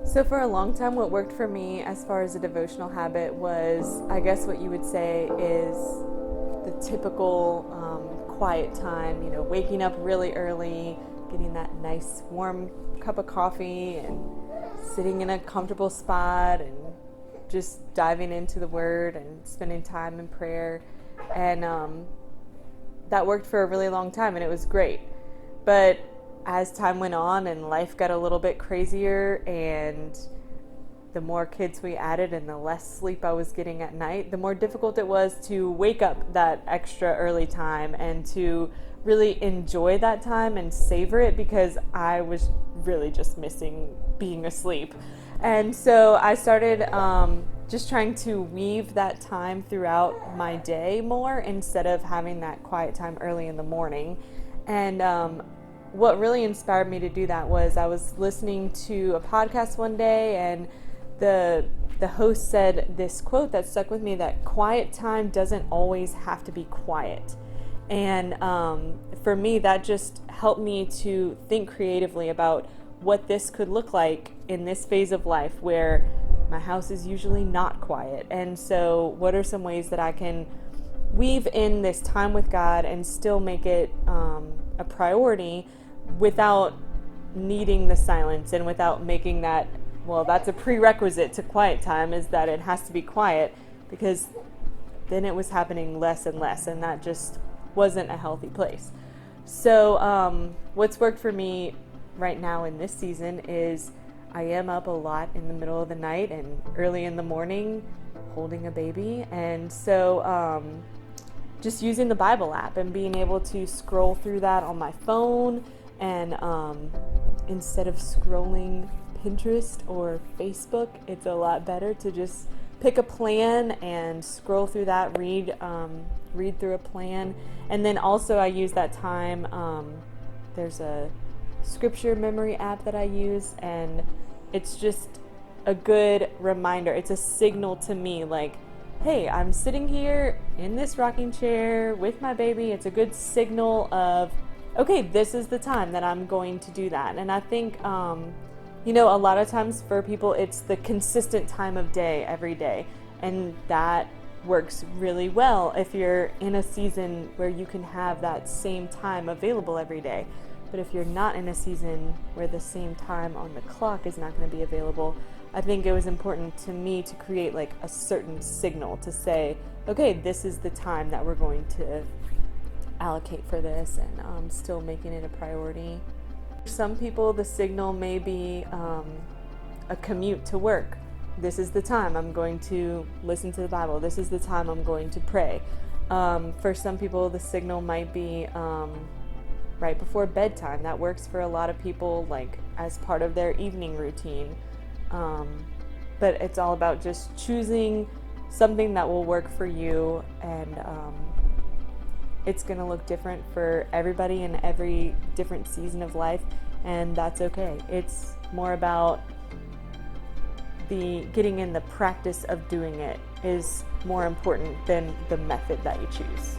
So for a long time, what worked for me as far as a devotional habit was, I guess what you would say is the typical quiet time, waking up really early, getting that nice warm cup of coffee and sitting in a comfortable spot and just diving into the Word and spending time in prayer. And that worked for a really long time, and it was great. But as time went on and life got a little bit crazier, and the more kids we added and the less sleep I was getting at night, the more difficult it was to wake up that extra early time and to really enjoy that time and savor it, because I was really just missing being asleep. And so I started just trying to weave that time throughout my day more, instead of having that quiet time early in the morning. And what really inspired me to do that was I was listening to a podcast one day, and the host said this quote that stuck with me, that quiet time doesn't always have to be quiet. And for me, that just helped me to think creatively about what this could look like in this phase of life where my house is usually not quiet. And so what are some ways that I can weave in this time with God and still make it a priority without needing the silence, and without making that, well, that's a prerequisite to quiet time, is that it has to be quiet, because then it was happening less and less, and that just wasn't a healthy place. So what's worked for me right now in this season is I am up a lot in the middle of the night and early in the morning holding a baby. And so just using the Bible app and being able to scroll through that on my phone, and instead of scrolling Pinterest or Facebook, it's a lot better to just pick a plan and scroll through that, read through a plan. And then also I use that time, there's a scripture memory app that I use, and it's just a good reminder. It's a signal to me, like, hey, I'm sitting here in this rocking chair with my baby. It's a good signal of, okay, this is the time that I'm going to do that. And I think, a lot of times for people, it's the consistent time of day every day. And that works really well if you're in a season where you can have that same time available every day. But if you're not in a season where the same time on the clock is not going to be available, I think it was important to me to create like a certain signal to say, okay, this is the time that we're going to allocate for this, and still making it a priority. For some people, the signal may be a commute to work. This is the time I'm going to listen to the Bible. This is the time I'm going to pray. For some people, the signal might be right before bedtime. That works for a lot of people, like as part of their evening routine. But it's all about just choosing something that will work for you, and it's going to look different for everybody in every different season of life, and that's okay. It's more about getting in the practice of doing it is more important than the method that you choose.